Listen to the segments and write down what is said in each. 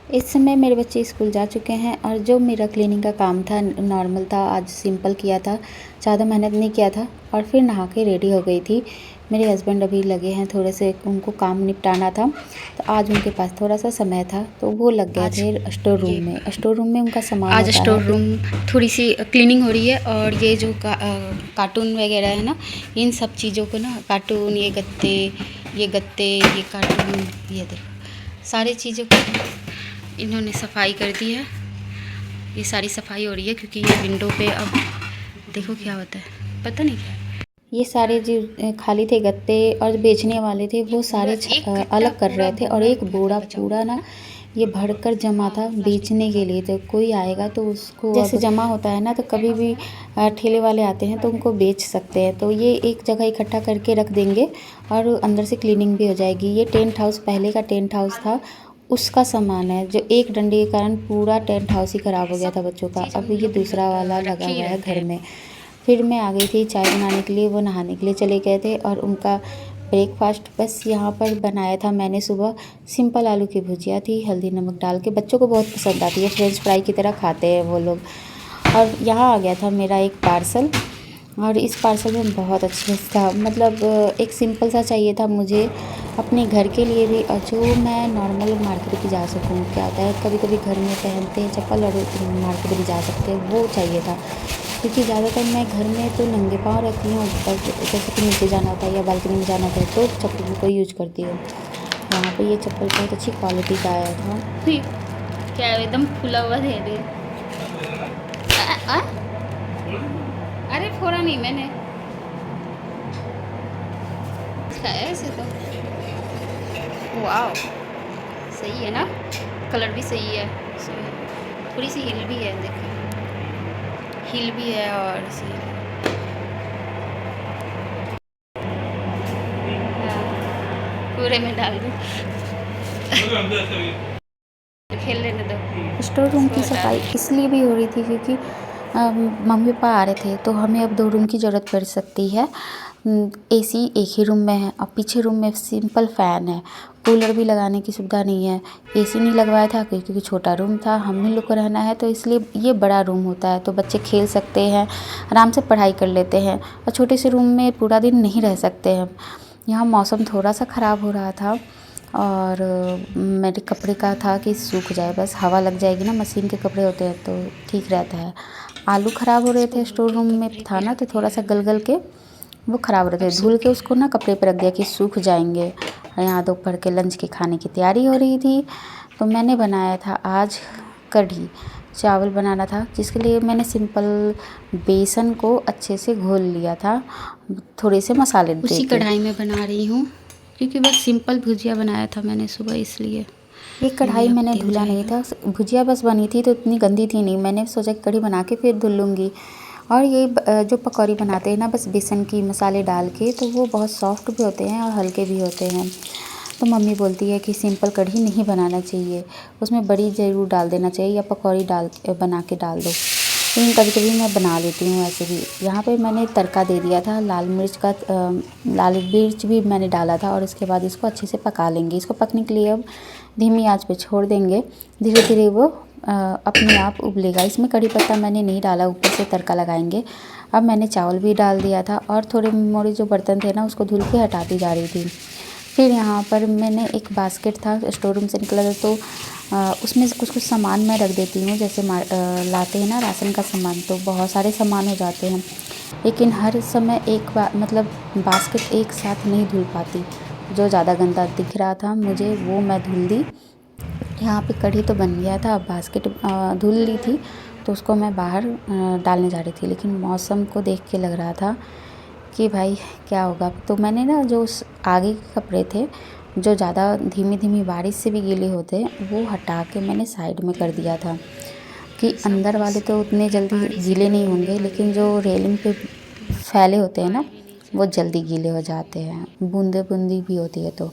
इस समय मेरे बच्चे स्कूल जा चुके हैं और जो मेरा क्लीनिंग का काम था नॉर्मल था, आज सिंपल किया था, ज़्यादा मेहनत नहीं किया था और फिर नहा के रेडी हो गई थी। मेरे हस्बैंड अभी लगे हैं, थोड़े से उनको काम निपटाना था, तो आज उनके पास थोड़ा सा समय था तो वो लग गए थे स्टोर रूम में। स्टोर रूम में उनका सामान आज होता स्टोर है। रूम थोड़ी सी क्लीनिंग हो रही है और ये जो कार्टून वगैरह है ना, इन सब चीज़ों को ना, कार्टून, ये गत्ते, ये कार्टून, ये देखो सारी चीज़ों को इन्होंने सफाई कर दी है। ये सारी सफाई हो रही है क्योंकि ये विंडो पे अब देखो क्या होता है, पता नहीं क्या। ये सारे जो खाली थे गत्ते और बेचने वाले थे वो सारे अलग कर रहे थे और एक बोरा पूरा ना ये भरकर जमा था बेचने के लिए। तो कोई आएगा तो उसको जैसे जमा होता है ना, तो कभी भी ठेले वाले आते हैं तो उनको बेच सकते हैं। तो ये एक जगह इकट्ठा करके रख देंगे और अंदर से क्लीनिंग भी हो जाएगी। ये टेंट हाउस पहले का टेंट हाउस था, उसका सामान है जो एक डंडे के कारण पूरा टेंट हाउस ही ख़राब हो गया था बच्चों का। अब ये दूसरा वाला लगा हुआ है घर में। फिर मैं आ गई थी चाय बनाने के लिए, वो नहाने के लिए चले गए थे और उनका ब्रेकफास्ट बस यहाँ पर बनाया था मैंने सुबह। सिंपल आलू की भुजिया थी, हल्दी नमक डाल के। बच्चों को बहुत पसंद आती है, फ्रेंच फ्राई की तरह खाते हैं वो लोग। और यहाँ आ गया था मेरा एक पार्सल और इस पार्सल में बहुत अच्छा था, मतलब एक सिंपल सा चाहिए था मुझे अपने घर के लिए भी, और जो मैं नॉर्मल मार्केट भी जा सकूँ। क्या होता है कभी कभी घर में पहनते हैं चप्पल और मार्केट भी जा सकते हैं, वो चाहिए था। क्योंकि ज़्यादातर मैं घर में तो नंगे पाँव रहती हूँ, ऊपर जैसे कि नीचे जाना होता है या बालकनी में जाना होता है तो चप्पल को यूज करती हूँ। यहाँ पे ये चप्पल बहुत अच्छी क्वालिटी का आया था। क्या एकदम खुला हुआ दे दे। अरे फोड़ा नहीं मैंने, ऐसे तो वाह सही है ना, कलर भी सही है। थोड़ी सी हिल भी है, देखो हिल भी है और सही है। हाँ, पूरे में डाल दूँ, खेल लेने दो। स्टोर रूम की इसको हटा सफाई दो। इसलिए भी हो रही थी क्योंकि मम्मी पापा आ रहे थे, तो हमें अब 2 रूम की ज़रूरत पड़ सकती है। एसी एक ही रूम में है और पीछे रूम में सिंपल फ़ैन है, कूलर भी लगाने की सुविधा नहीं है। एसी नहीं लगवाया था क्योंकि छोटा रूम था, हम ही लोग को रहना है, तो इसलिए ये बड़ा रूम होता है तो बच्चे खेल सकते हैं, आराम से पढ़ाई कर लेते हैं। और छोटे से रूम में पूरा दिन नहीं रह सकते हैं। यहाँ मौसम थोड़ा सा ख़राब हो रहा था और मेरे कपड़े का था कि सूख जाए, बस हवा लग जाएगी ना, मशीन के कपड़े होते हैं तो ठीक रहता है। आलू ख़राब हो रहे थे, स्टोर रूम में था ना, तो थोड़ा सा गल के वो ख़राब हो रहे थे। धुल के उसको ना कपड़े पे रख दिया कि सूख जाएंगे। और यहाँ दोपहर के लंच के खाने की तैयारी हो रही थी, तो मैंने बनाया था आज कढ़ी चावल बनाना था, जिसके लिए मैंने सिंपल बेसन को अच्छे से घोल लिया था, थोड़े से मसाले दे उसी के। कढ़ाई में बना रही हूँ क्योंकि बस सिंपल भुजिया बनाया था मैंने सुबह, इसलिए ये कढ़ाई अब मैंने तेल धुला नहीं जाएगा। था, भुजिया बस बनी थी तो इतनी गंदी थी नहीं, मैंने सोचा कि कढ़ी बना के फिर धुल लूँगी। और ये जो पकौड़ी बनाते हैं ना बस बेसन की मसाले डाल के, तो वो बहुत सॉफ्ट भी होते हैं और हल्के भी होते हैं। तो मम्मी बोलती है कि सिंपल कढ़ी नहीं बनाना चाहिए, उसमें बड़ी ज़रूर डाल देना चाहिए या पकौड़ी बना के डाल दो। लेकिन कभी कभी मैं बना लेती हूँ ऐसे भी। यहाँ पे मैंने तड़का दे दिया था, लाल मिर्च भी मैंने डाला था और उसके बाद इसको अच्छे से पका लेंगे। इसको पकने के लिए अब धीमी आंच पे छोड़ देंगे, धीरे धीरे वो अपने आप उबलेगा। इसमें कड़ी पत्ता मैंने नहीं डाला, ऊपर से तड़का लगाएंगे। अब मैंने चावल भी डाल दिया था और थोड़े मोड़े जो बर्तन थे ना उसको धुल के हटाती जा रही थी। फिर यहाँ पर मैंने एक बास्केट था स्टोर रूम से निकला था, तो उसमें से कुछ कुछ सामान मैं रख देती हूँ। जैसे लाते हैं ना राशन का सामान, तो बहुत सारे सामान हो जाते हैं, लेकिन हर समय मतलब बास्केट एक साथ नहीं धुल पाती। जो ज़्यादा गंदा दिख रहा था मुझे वो मैं धुल दी। यहाँ पे कढ़ी तो बन गया था, अब बास्केट धुल ली थी तो उसको मैं बाहर डालने जा रही थी, लेकिन मौसम को देख के लग रहा था कि भाई क्या होगा। तो मैंने ना जो उस आगे के कपड़े थे जो ज़्यादा धीमी धीमी बारिश से भी गीले होते हैं वो हटा के मैंने साइड में कर दिया था कि अंदर वाले तो उतने जल्दी गीले नहीं होंगे, लेकिन जो रेलिंग पे फैले होते हैं ना वो जल्दी गीले हो जाते हैं, बूंदे बूंदी भी होती है। तो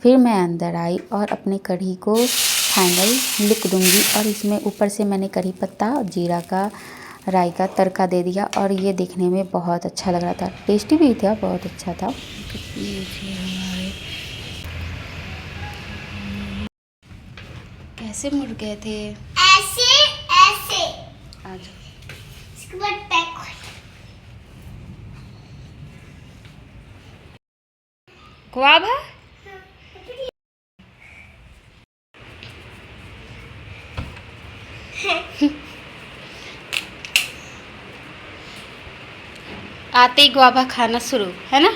फिर मैं अंदर आई और अपने कढ़ी को फाइनल लुक दूंगी, और इसमें ऊपर से मैंने कढ़ी पत्ता जीरा का राई का तड़का दे दिया और ये देखने में बहुत अच्छा लग रहा था, टेस्टी भी था, बहुत अच्छा था। ऐसे मुड़ गए थे। ऐसे ऐसे आ जाओ। इसके बाद पैक ख्वाब है। आते ही गुआवा खाना शुरू है ना।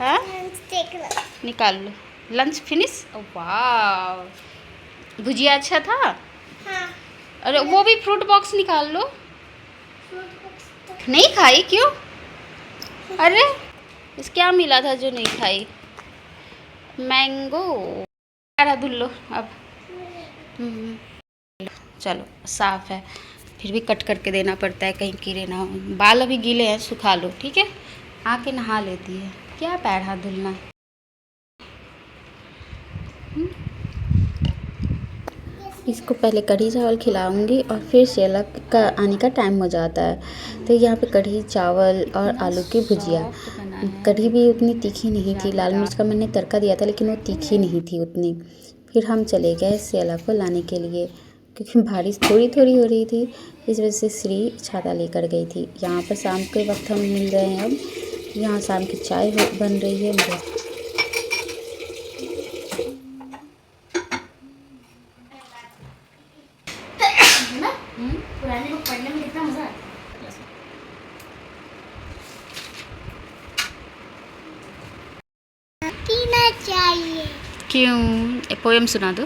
हाँ निकाल लो। Lunch finish. वाह भुजिया अच्छा था। हाँ अरे वो भी फ्रूट बॉक्स निकाल लो। नहीं खाई क्यों? अरे इस क्या मिला था जो नहीं खाई? मैंगो। अरे धुल लो अब। चलो साफ है फिर भी कट करके देना पड़ता है कहीं कीड़े ना हो। बाल अभी गीले हैं सुखा लो ठीक है। आके नहा लेती है क्या पैर हाथ धुलना। इसको पहले कढ़ी चावल खिलाऊंगी और फिर शेलक का आने का टाइम हो जाता है। तो यहाँ पे कढ़ी चावल और आलू की भुजिया। कढ़ी भी उतनी तीखी नहीं थी। लाल मिर्च का मैंने तड़का दिया था लेकिन वो तीखी नहीं थी उतनी। फिर हम चले गए शेलक को लाने के लिए क्योंकि बारिश थोड़ी थोड़ी हो रही थी। इस वजह से श्री छाता लेकर गई थी। यहाँ पर शाम के वक्त हम मिल रहे हैं। अब यहाँ शाम की चाय बन रही है मेरे। पुराने बुक पढ़ने में कितना मजा आता है। पीना चाहिए। क्यों पोएम सुना दो।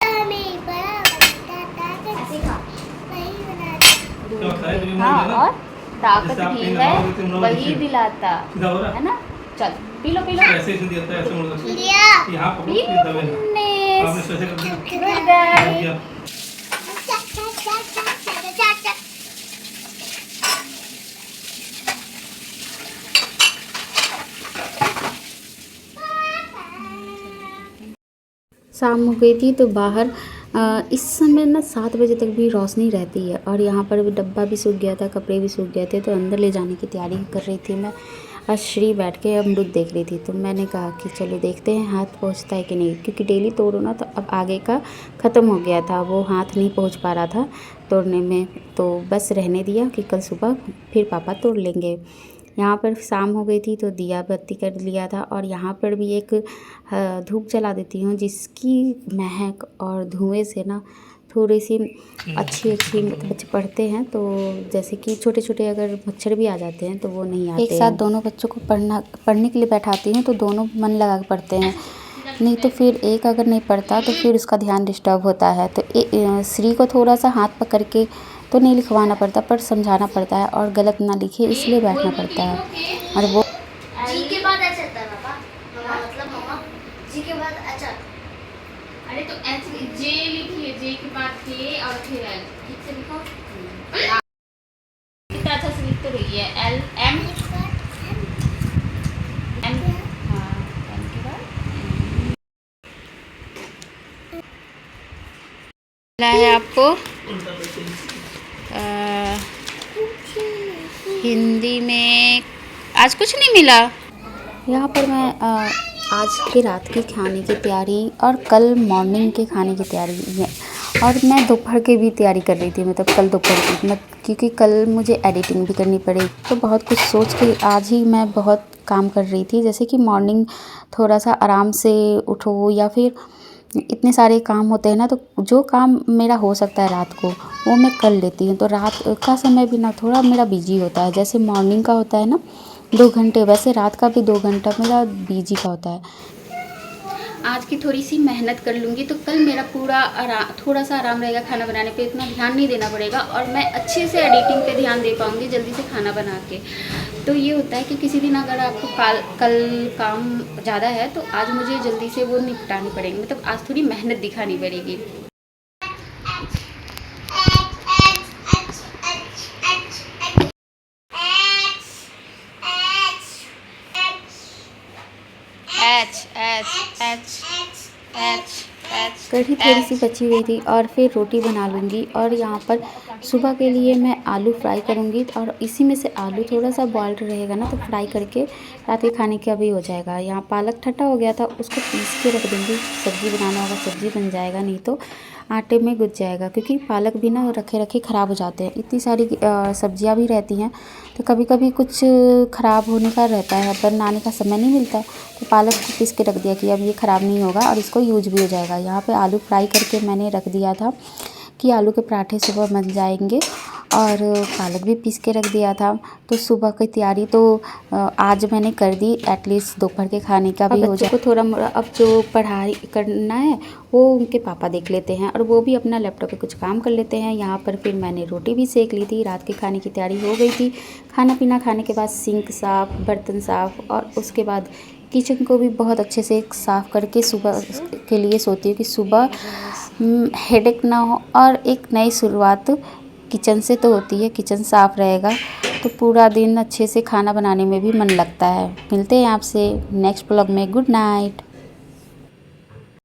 हमें बड़ा बनता ताकत वही बनाता। हाँ और ताकत भी है वही दिलाता है ना। चल पी लो ऐसे ही दिया था ऐसे मुड़ के लिया यहाँ पकड़ो फिर दबे ना आपने सोचा कर दिया शाम हो गई थी तो बाहर इस समय ना 7 बजे तक भी रोशनी रहती है। और यहाँ पर भी डब्बा भी सूख गया था कपड़े भी सूख गए थे तो अंदर ले जाने की तैयारी कर रही थी मैं। और श्री बैठ के अमरूद देख रही थी तो मैंने कहा कि चलो देखते हैं हाथ पहुँचता है कि नहीं क्योंकि डेली तोड़ो ना तो अब आगे का ख़त्म हो गया था। वो हाथ नहीं पहुँच पा रहा था तोड़ने में तो बस रहने दिया कि कल सुबह फिर पापा तोड़ लेंगे। यहाँ पर शाम हो गई थी तो दिया बत्ती कर लिया था। और यहाँ पर भी एक धूप जला देती हूँ जिसकी महक और धुएं से ना थोड़ी सी अच्छी बच्चे पढ़ते हैं तो जैसे कि छोटे छोटे अगर मच्छर भी आ जाते हैं तो वो नहीं आते। एक साथ दोनों बच्चों को पढ़ने के लिए बैठाती हूँ तो दोनों मन लगा के पढ़ते हैं। नहीं तो फिर एक अगर नहीं पढ़ता तो फिर उसका ध्यान डिस्टर्ब होता है। तो श्री को थोड़ा सा हाथ पकड़ के तो नहीं लिखवाना पड़ता पर समझाना पड़ता है और गलत ना लिखे इसलिए बैठना पड़ता है। और वो जी के बाद अच्छा आता है पापा। मम्मा मतलब मम्मा जी के बाद अच्छा। अरे तो एच जे लिखिए जे के बाद के और फिर एल ठीक से लिखो। कितना अच्छा से लिख तो रही है एल एम एम हाँ एम के बाद मिला है आपको हिंदी में आज कुछ नहीं मिला। यहाँ पर मैं आज की रात की खाने की तैयारी और कल मॉर्निंग के खाने की तैयारी और मैं दोपहर की भी तैयारी कर रही थी मतलब कल दोपहर की क्योंकि कल मुझे एडिटिंग भी करनी पड़ेगी। तो बहुत कुछ सोच के आज ही मैं बहुत काम कर रही थी जैसे कि मॉर्निंग थोड़ा सा आराम से उठो या फिर इतने सारे काम होते हैं ना तो जो काम मेरा हो सकता है रात को वो मैं कर लेती हूँ। तो रात का समय भी ना थोड़ा मेरा बिजी होता है। जैसे मॉर्निंग का होता है ना 2 घंटे वैसे रात का भी 2 घंटा मेरा बिजी का होता है। आज की थोड़ी सी मेहनत कर लूँगी तो कल मेरा पूरा थोड़ा सा आराम रहेगा। खाना बनाने पे इतना ध्यान नहीं देना पड़ेगा और मैं अच्छे से एडिटिंग पे ध्यान दे पाऊँगी जल्दी से खाना बना के। तो ये होता है कि किसी दिन अगर आपको कल काम ज़्यादा है तो आज मुझे जल्दी से वो निपटानी पड़ेगी मतलब आज थोड़ी मेहनत दिखानी पड़ेगी। एच एच एच एच कढ़ी थोड़ी सी बची हुई थी और फिर रोटी बना लूँगी। और यहाँ पर सुबह के लिए मैं आलू फ्राई करूँगी और इसी में से आलू थोड़ा सा बॉइल्ड रहेगा ना, तो फ्राई करके रात के खाने का भी हो जाएगा। यहाँ पालक ठट्टा हो गया था, उसको पीस के रख दूँगी। सब्ज़ी बनाना होगा सब्ज़ी बन जाएगा, नहीं तो आटे में गुज जाएगा, क्योंकि पालक भी ना रखे रखे ख़राब हो जाते हैं। इतनी सारी सब्जियां भी रहती हैं तो कभी कभी कुछ ख़राब होने का रहता है, बनाने का समय नहीं मिलता, तो पालक को पीस के रख दिया कि अब ये ख़राब नहीं होगा और इसको यूज भी हो जाएगा। यहाँ पे आलू फ्राई करके मैंने रख दिया था कि आलू के पराठे सुबह बन जाएंगे, और पालक भी पीस के रख दिया था। तो सुबह की तैयारी तो आज मैंने कर दी, एटलीस्ट दोपहर के खाने का भी हो जाए। को थोड़ा मोड़ा अब जो पढ़ाई करना है वो उनके पापा देख लेते हैं, और वो भी अपना लैपटॉप पे कुछ काम कर लेते हैं। यहाँ पर फिर मैंने रोटी भी सेक ली थी, रात के खाने की तैयारी हो गई थी। खाना पीना खाने के बाद सिंक साफ़, बर्तन साफ़, और उसके बाद किचन को भी बहुत अच्छे से साफ़ करके सुबह के लिए सोती हूँ कि सुबह हेडेक ना हो। और एक नई शुरुआत किचन से तो होती है, किचन साफ़ रहेगा तो पूरा दिन अच्छे से खाना बनाने में भी मन लगता है। मिलते हैं आपसे नेक्स्ट ब्लॉग में। Good night.